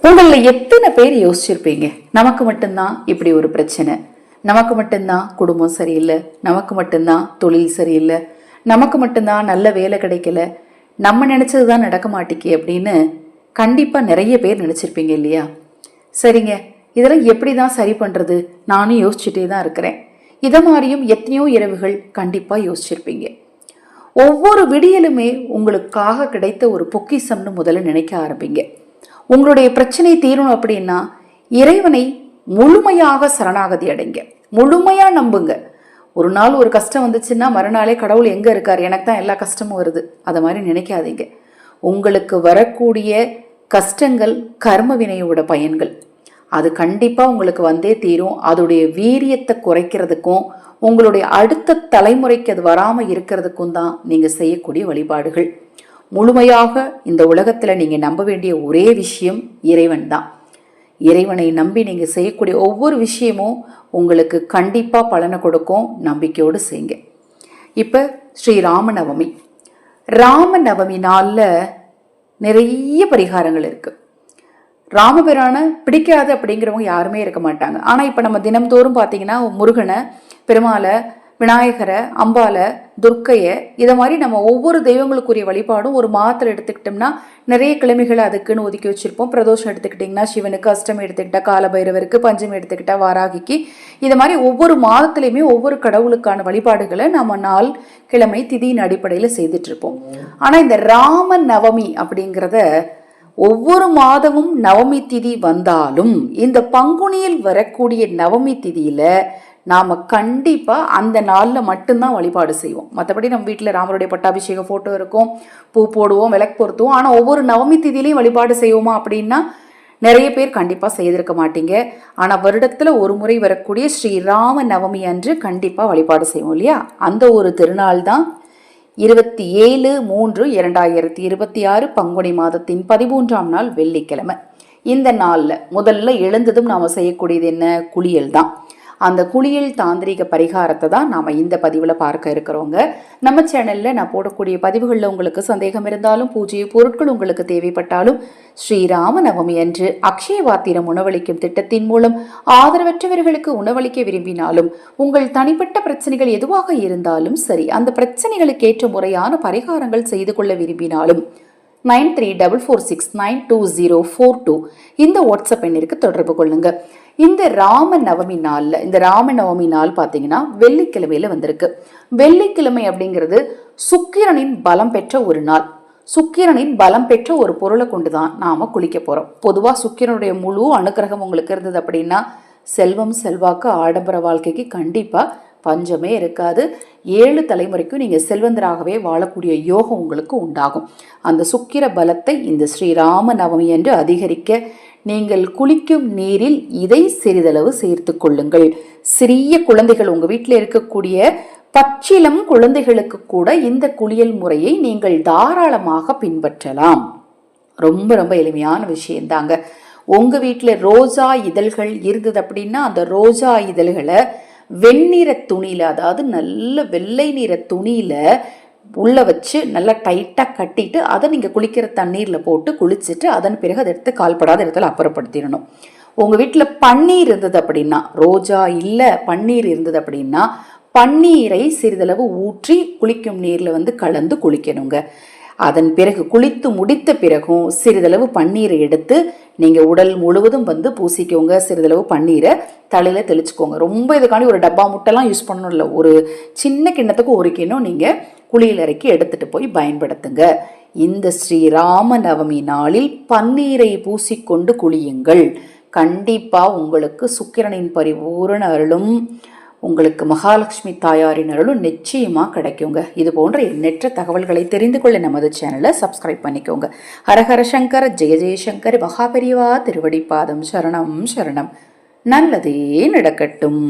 உங்களில் எத்தனை பேர் யோசிச்சிருப்பீங்க, நமக்கு மட்டும்தான் இப்படி ஒரு பிரச்சனை, நமக்கு மட்டும்தான் குடும்பம் சரியில்லை, நமக்கு மட்டும்தான் தொழில் சரியில்லை, நமக்கு மட்டும்தான் நல்ல வேலை கிடைக்கல, நம்ம நினைச்சது தான் நடக்க மாட்டேங்கி அப்படின்னு கண்டிப்பாக நிறைய பேர் நினச்சிருப்பீங்க இல்லையா? சரிங்க, இதெல்லாம் எப்படி தான் சரி பண்ணுறது, நானும் யோசிச்சுட்டே தான் இருக்கிறேன். இதை மாதிரியும் எத்தனையோ இரவுகள் கண்டிப்பாக யோசிச்சிருப்பீங்க. ஒவ்வொரு விடியலுமே உங்களுக்காக கிடைத்த ஒரு பொக்கிஷம்னு முதல்ல நினைக்க ஆரம்பிங்க. உங்களுடைய பிரச்சனை தீரணும் அப்படின்னா இறைவனை முழுமையாக சரணாகதி அடைங்க, முழுமையா நம்புங்க. ஒரு நாள் ஒரு கஷ்டம் வந்துச்சுன்னா மறுநாளே கடவுள் எங்க இருக்கார், எனக்கு தான் எல்லா கஷ்டமும் வருது, அதை மாதிரி நினைக்காதீங்க. உங்களுக்கு வரக்கூடிய கஷ்டங்கள் கர்ம வினையோட பயன்கள், அது கண்டிப்பா உங்களுக்கு வந்தே தீரும். அதோடைய வீரியத்தை குறைக்கிறதுக்கும் உங்களுடைய அடுத்த தலைமுறைக்கு அது வராம இருக்கிறதுக்கும் தான் நீங்க செய்யக்கூடிய வழிபாடுகள். முழுமையாக இந்த உலகத்துல நீங்க நம்ப வேண்டிய ஒரே விஷயம் இறைவன் தான். இறைவனை நம்பி நீங்க செய்யக்கூடிய ஒவ்வொரு விஷயமும் உங்களுக்கு கண்டிப்பா பலனை கொடுக்கும். நம்பிக்கையோடு செய்யுங்க. இப்ப ஸ்ரீ ராமநவமி, ராமநவமி நாள்ல நிறைய பரிகாரங்கள் இருக்கு. ராமபிரான பிடிக்காது அப்படிங்கிறவங்க யாருமே இருக்க மாட்டாங்க. ஆனா இப்ப நம்ம தினம்தோறும் பாத்தீங்கன்னா முருகனை, பெருமாளை, விநாயகரை, அம்பாலை, துர்க்கையை, இதை மாதிரி நம்ம ஒவ்வொரு தெய்வங்களுக்குரிய வழிபாடும் ஒரு மாதத்தில் எடுத்துக்கிட்டோம்னா நிறைய கிழமைகளை அதுக்குன்னு ஒதுக்கி வச்சிருப்போம். பிரதோஷம் எடுத்துக்கிட்டிங்கன்னா சிவனுக்கு, அஷ்டமி எடுத்துக்கிட்டா காலபைரவருக்கு, பஞ்சமி எடுத்துக்கிட்டா வாராகிக்கு, இது மாதிரி ஒவ்வொரு மாதத்துலையுமே ஒவ்வொரு கடவுளுக்கான வழிபாடுகளை நம்ம நாள், கிழமை, திதியின் அடிப்படையில் செய்துட்டு இருப்போம். ஆனால் இந்த ராம நவமி அப்படிங்கிறத ஒவ்வொரு மாதமும் நவமி திதி வந்தாலும் இந்த பங்குனியில் வரக்கூடிய நவமி திதியில நாம கண்டிப்பா அந்த நாள்ல மட்டும்தான் வழிபாடு செய்வோம். மற்றபடி நம்ம வீட்டுல ராமருடைய பட்டாபிஷேக போட்டோ இருக்கும், பூ போடுவோம், விளக்கு பொருத்துவோம். ஆனா ஒவ்வொரு நவமி திதியிலையும் வழிபாடு செய்வோமா அப்படின்னா நிறைய பேர் கண்டிப்பா செய்திருக்க மாட்டீங்க. ஆனா வருடத்துல ஒரு முறை வரக்கூடிய ஸ்ரீராம நவமி அன்று கண்டிப்பா வழிபாடு செய்வோம் இல்லையா? அந்த ஒரு திருநாள் தான் 27/3/2026 பங்குனி மாதத்தின் 13ஆம் நாள் வெள்ளிக்கிழமை. இந்த நாள்ல முதல்ல எழுந்ததும் நாம செய்யக்கூடியது என்ன? குளியல் தான். அந்த குளியல் தாந்திரிக பரிகாரத்தை தான் நாம் இந்த பதிவில் பார்க்க இருக்கிறோங்க. நம்ம சேனலில் நான் போடக்கூடிய பதிவுகளில் உங்களுக்கு சந்தேகம் இருந்தாலும், பூஜை பொருட்கள் உங்களுக்கு தேவைப்பட்டாலும், ஸ்ரீராம நவமி அன்று அக்ஷய வாத்திரம் உணவளிக்கும் திட்டத்தின் மூலம் ஆதரவற்றவர்களுக்கு உணவளிக்க விரும்பினாலும், உங்கள் தனிப்பட்ட பிரச்சனைகள் எதுவாக இருந்தாலும் சரி, அந்த பிரச்சனைகளுக்கு ஏற்ற முறையான பரிகாரங்கள் செய்து கொள்ள விரும்பினாலும் 9344692042 இந்த வாட்ஸ்அப் எண்ணிற்கு தொடர்பு கொள்ளுங்க. இந்த ராம நவமி நாள்ல, இந்த ராம நவமி நாள் பாத்தீங்கன்னா வெள்ளிக்கிழமையில வந்திருக்கு. வெள்ளிக்கிழமை அப்படிங்கிறது சுக்கிரனின் பலம் பெற்ற ஒரு நாள். சுக்கிரனின் பலம் பெற்ற ஒரு பொருளை கொண்டுதான் நாம குளிக்க போறோம். பொதுவா சுக்கிரனுடைய முழு அனுக்கிரகம் உங்களுக்கு இருந்தது அப்படின்னா செல்வம், செல்வாக்கு, ஆடம்பர வாழ்க்கைக்கு கண்டிப்பா பஞ்சமே இருக்காது. 7 தலைமுறைக்கும் நீங்க செல்வந்தராகவே வாழக்கூடிய யோகம் உங்களுக்கு உண்டாகும். அந்த சுக்கிர பலத்தை இந்த ஸ்ரீராம நவமி என்று அதிகரிக்க நீங்கள் குளிக்கும் நீரில் இதை சிறிதளவு சேர்த்து கொள்ளுங்கள். சிறிய குழந்தைகள், உங்க வீட்டில் இருக்கக்கூடிய பச்சிலம் குழந்தைகளுக்கு கூட இந்த குளியல் முறையை நீங்கள் தாராளமாக பின்பற்றலாம். ரொம்ப ரொம்ப எளிமையான விஷயம் தாங்க. உங்க வீட்டில் ரோஜா இதழ்கள் இருந்தது அப்படின்னா அந்த ரோஜா இதழ்களை வெண்ணிற துணியில, அதாவது நல்ல வெள்ளை நிற துணியில உள்ள வச்சு நல்லா டைட்டா கட்டிட்டு அதை நீங்க குளிக்கிற தண்ணீர்ல போட்டு குளிச்சுட்டு அதன் பிறகு அதை எடுத்து கால்படாத இடத்துல அப்புறப்படுத்திடணும். உங்க வீட்டுல பன்னீர் இருந்தது அப்படின்னா, ரோஜா இல்ல பன்னீர் இருந்தது அப்படின்னா பன்னீரை சிறிதளவு ஊற்றி குளிக்கும் நீர்ல கலந்து குளிக்கணுங்க. அதன் பிறகு குளித்து முடித்த பிறகும் சிறிதளவு பன்னீரை எடுத்து நீங்க உடல் முழுவதும் பூசிக்கோங்க. சிறிதளவு பன்னீரை தலையில தெளிச்சுக்கோங்க. ரொம்ப இதுக்காண்டி ஒரு டப்பா முட்டைலாம் யூஸ் பண்ணணும் இல்லை, ஒரு சின்ன கிண்ணத்துக்கு ஒரு கிண்ணம் நீங்க குளியல் அறைக்கு எடுத்துட்டு போய் பயன்படுத்துங்க. இந்த ஸ்ரீராம நவமி நாளில் பன்னீரை பூசிக்கொண்டு குளியுங்கள். கண்டிப்பா உங்களுக்கு சுக்கிரனின் பரிபூரண அருளும், உங்களுக்கு மகாலட்சுமி தாயாரின் அருளும் நிச்சயமா கிடைக்குங்க. இது போன்ற எண்ணற்ற தகவல்களை தெரிந்து கொள்ள நமது சேனலை சப்ஸ்கிரைப் பண்ணிக்கோங்க. ஹரஹர சங்கர, ஜெய ஜெயசங்கர், மகாபெரிவா திருவடிப்பாதம் சரணம் சரணம். நல்லதே நடக்கட்டும்.